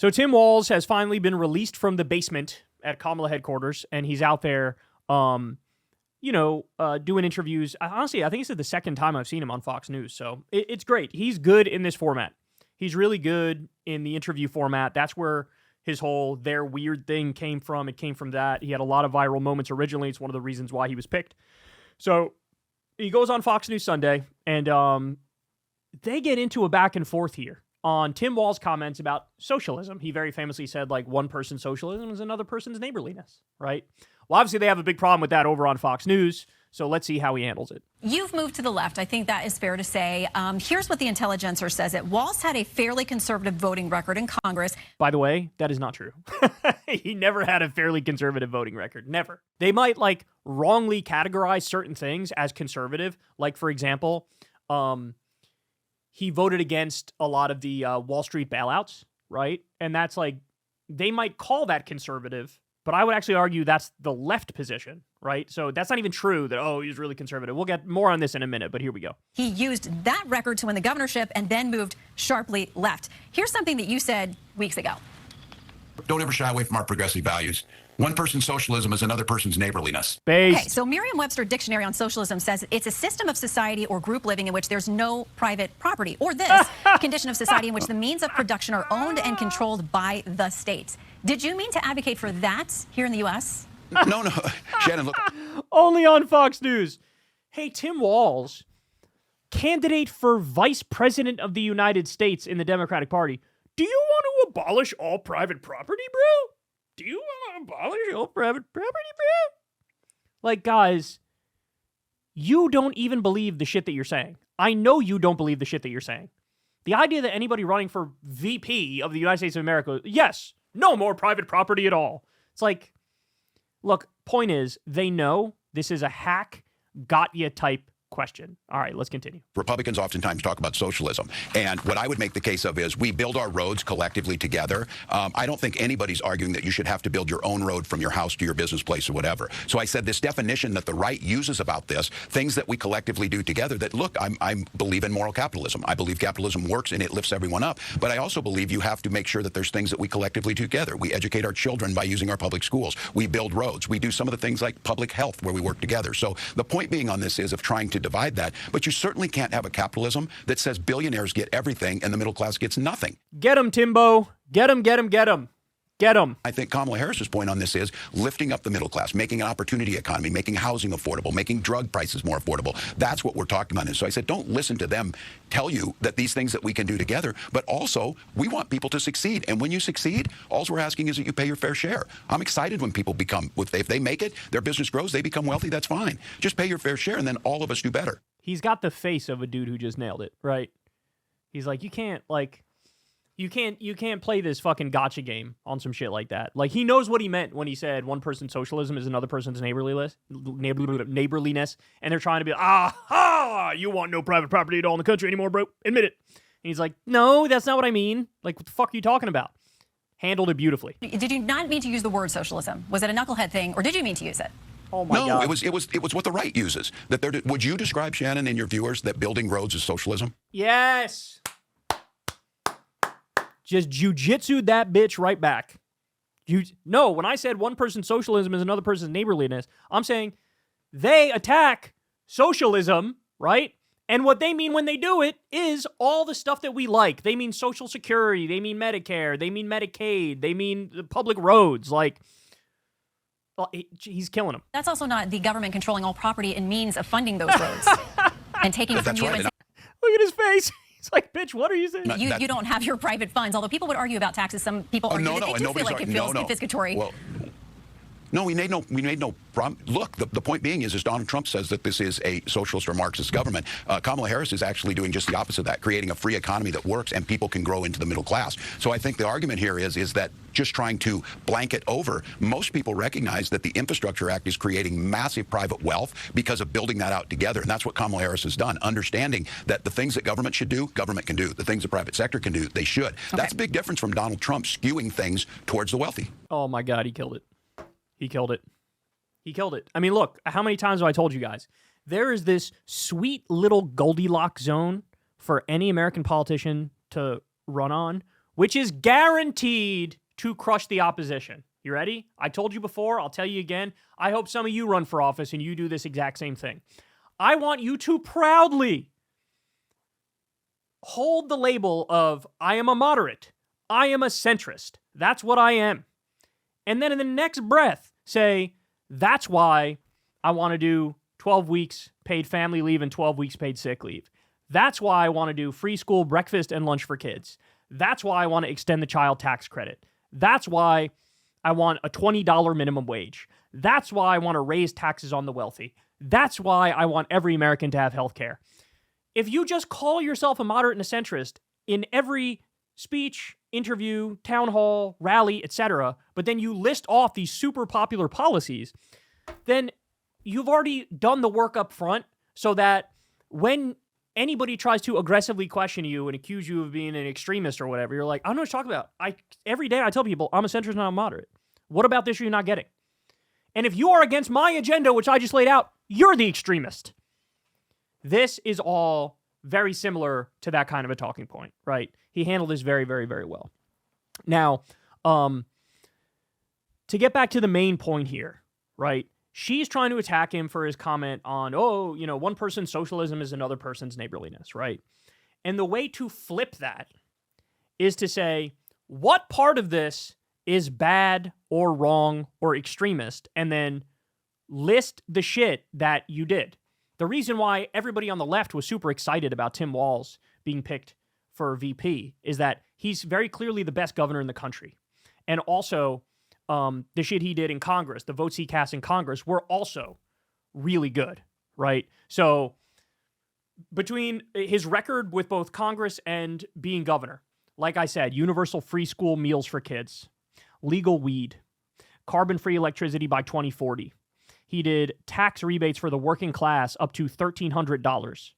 So Tim Walz has finally been released from the basement at Kamala headquarters, and he's out there, doing interviews. Honestly, I think this is the second time I've seen him on Fox News, so it's great. He's good in this format. He's really good in the interview format. That's where his whole their weird thing came from. It came from that. He had a lot of viral moments originally. It's one of the reasons why he was picked. So he goes on Fox News Sunday, and they get into a back and forth here on Tim Walz's comments about socialism. He very famously said, like, one person's socialism is another person's neighborliness, right? Well, obviously they have a big problem with that over on Fox News, so let's see how he handles it. You've moved to the left. I think that is fair to say. Here's what the Intelligencer says. That Walz had a fairly conservative voting record in Congress. By the way, that is not true. He never had a fairly conservative voting record. Never. They might, wrongly categorize certain things as conservative. Like, for example, he voted against a lot of the Wall Street bailouts, right? And that's they might call that conservative, but I would actually argue that's the left position, right? So that's not even true that, he's really conservative. We'll get more on this in a minute, but here we go. He used that record to win the governorship and then moved sharply left. Here's something that you said weeks ago. Don't ever shy away from our progressive values. One person's socialism is another person's neighborliness. Based. Okay, so Merriam-Webster Dictionary on Socialism says it's a system of society or group living in which there's no private property, or this condition of society in which the means of production are owned and controlled by the state. Did you mean to advocate for that here in the U.S.? No. Shannon, look. Only on Fox News. Hey, Tim Walz, candidate for vice president of the United States in the Democratic Party. Do you want to abolish all private property, bro? Do you want to abolish all private property, bro? Guys, you don't even believe the shit that you're saying. I know you don't believe the shit that you're saying. The idea that anybody running for VP of the United States of America, yes, no more private property at all. It's look, point is, they know this is a hack, got ya type question. All right, let's continue. Republicans oftentimes talk about socialism, and what I would make the case of is we build our roads collectively together. I don't think anybody's arguing that you should have to build your own road from your house to your business place or whatever. So I said this definition that the right uses about this, things that we collectively do together, that look, I believe in moral capitalism. I believe capitalism works and it lifts everyone up, but I also believe you have to make sure that there's things that we collectively do together. We educate our children by using our public schools. We build roads. We do some of the things like public health where we work together. So the point being on this is of trying to divide that, but you certainly can't have a capitalism that says billionaires get everything and the middle class gets nothing. Get him, Timbo. Get him, get him, get him. Get him. I think Kamala Harris's point on this is lifting up the middle class, making an opportunity economy, making housing affordable, making drug prices more affordable. That's what we're talking about. And so I said, don't listen to them tell you that these things that we can do together, but also we want people to succeed. And when you succeed, all we're asking is that you pay your fair share. I'm excited when people if they make it, their business grows, they become wealthy, that's fine. Just pay your fair share and then all of us do better. He's got the face of a dude who just nailed it, right? He's like, you can't play this fucking gotcha game on some shit like that. He knows what he meant when he said one person's socialism is another person's neighborliness, and they're trying to be, you want no private property at all in the country anymore, bro? Admit it. And he's like, no, that's not what I mean. What the fuck are you talking about? Handled it beautifully. Did you not mean to use the word socialism? Was it a knucklehead thing, or did you mean to use it? Oh my God. No, it was what the right uses. Would you describe, Shannon, and your viewers, that building roads is socialism? Yes. Just jujitsu'd that bitch right back. No, when I said one person's socialism is another person's neighborliness, I'm saying they attack socialism, right? And what they mean when they do it is all the stuff that we like. They mean Social Security, they mean Medicare, they mean Medicaid, they mean the public roads, he's killing them. That's also not the government controlling all property and means of funding those roads and taking from you. Right. Look at his face. He's like, bitch, what are you saying? You don't have your private funds, although people would argue about taxes. Some people argue that they do feel like it feels confiscatory. Well, no, we made no problem. Look, the point being is Donald Trump says that this is a socialist or Marxist government. Kamala Harris is actually doing just the opposite of that, creating a free economy that works and people can grow into the middle class. So I think the argument here is that just trying to blanket over, most people recognize that the Infrastructure Act is creating massive private wealth because of building that out together. And that's what Kamala Harris has done, understanding that the things that government should do, government can do. The things the private sector can do, they should. Okay. That's a big difference from Donald Trump skewing things towards the wealthy. Oh my God, he killed it. He killed it. He killed it. I mean, look, how many times have I told you guys? There is this sweet little Goldilocks zone for any American politician to run on which is guaranteed to crush the opposition. You ready? I told you before, I'll tell you again. I hope some of you run for office and you do this exact same thing. I want you to proudly hold the label of, I am a moderate. I am a centrist. That's what I am. And then in the next breath, say, that's why I want to do 12 weeks paid family leave and 12 weeks paid sick leave. That's why I want to do free school breakfast and lunch for kids. That's why I want to extend the child tax credit. That's why I want a $20 minimum wage. That's why I want to raise taxes on the wealthy. That's why I want every American to have health care. If you just call yourself a moderate and a centrist in every speech, interview, town hall, rally, etc., but then you list off these super popular policies, then you've already done the work up front so that when anybody tries to aggressively question you and accuse you of being an extremist or whatever, you're like, I don't know what you're talking about. Every day I tell people, I'm a centrist and I'm a moderate. What about this are you not getting? And if you are against my agenda, which I just laid out, you're the extremist. This is all very similar to that kind of a talking point, right? He handled this very, very, very well. Now, to get back to the main point here, right? She's trying to attack him for his comment on, one person's socialism is another person's neighborliness, right? And the way to flip that is to say, what part of this is bad or wrong or extremist, and then list the shit that you did. The reason why everybody on the left was super excited about Tim Walz being picked for VP is that he's very clearly the best governor in the country. And also, the shit he did in Congress, the votes he cast in Congress were also really good, right? So between his record with both Congress and being governor, like I said, universal free school meals for kids, legal weed, carbon-free electricity by 2040. He did tax rebates for the working class up to $1,300.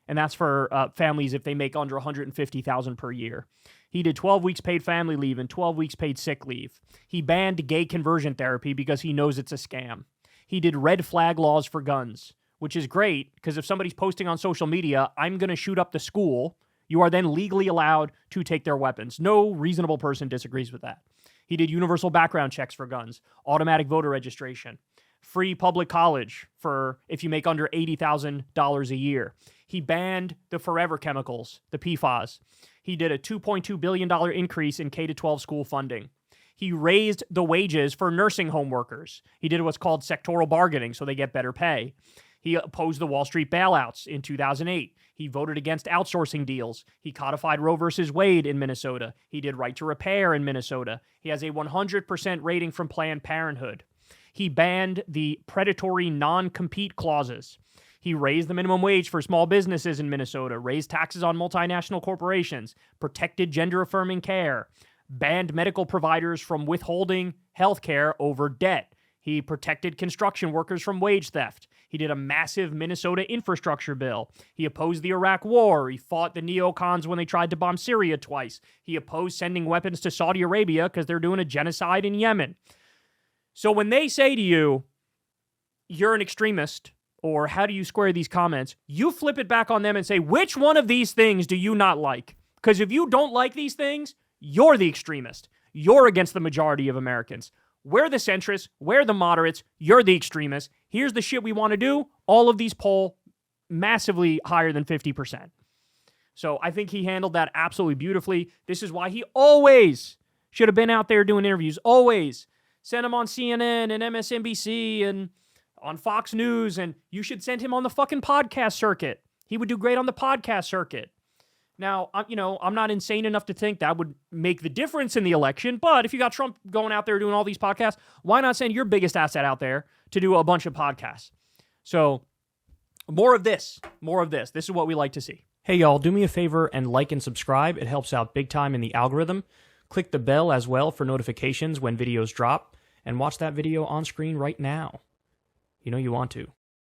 And that's for families if they make under $150,000 per year. He did 12 weeks paid family leave and 12 weeks paid sick leave. He banned gay conversion therapy because he knows it's a scam. He did red flag laws for guns, which is great because if somebody's posting on social media, I'm going to shoot up the school, you are then legally allowed to take their weapons. No reasonable person disagrees with that. He did universal background checks for guns, automatic voter registration, free public college for if you make under $80,000 a year. He banned the forever chemicals, the PFAS. He did a $2.2 billion increase in K-12 school funding. He raised the wages for nursing home workers. He did what's called sectoral bargaining so they get better pay. He opposed the Wall Street bailouts in 2008. He voted against outsourcing deals. He codified Roe versus Wade in Minnesota. He did right to repair in Minnesota. He has a 100% rating from Planned Parenthood. He banned the predatory non-compete clauses. He raised the minimum wage for small businesses in Minnesota, raised taxes on multinational corporations, protected gender-affirming care, banned medical providers from withholding health care over debt. He protected construction workers from wage theft. He did a massive Minnesota infrastructure bill. He opposed the Iraq War. He fought the neocons when they tried to bomb Syria twice. He opposed sending weapons to Saudi Arabia because they're doing a genocide in Yemen. So when they say to you, you're an extremist, or how do you square these comments, you flip it back on them and say, which one of these things do you not like? Because if you don't like these things, you're the extremist. You're against the majority of Americans. We're the centrists. We're the moderates. You're the extremists. Here's the shit we want to do. All of these poll massively higher than 50%. So I think he handled that absolutely beautifully. This is why he always should have been out there doing interviews. Always. Send him on CNN and MSNBC and on Fox News, and you should send him on the fucking podcast circuit. He would do great on the podcast circuit. Now, I'm not insane enough to think that would make the difference in the election, but if you got Trump going out there doing all these podcasts, why not send your biggest asset out there to do a bunch of podcasts? So, more of this. This is what we like to see. Hey, y'all, do me a favor and like and subscribe. It helps out big time in the algorithm. Click the bell as well for notifications when videos drop, and watch that video on screen right now. You know you want to.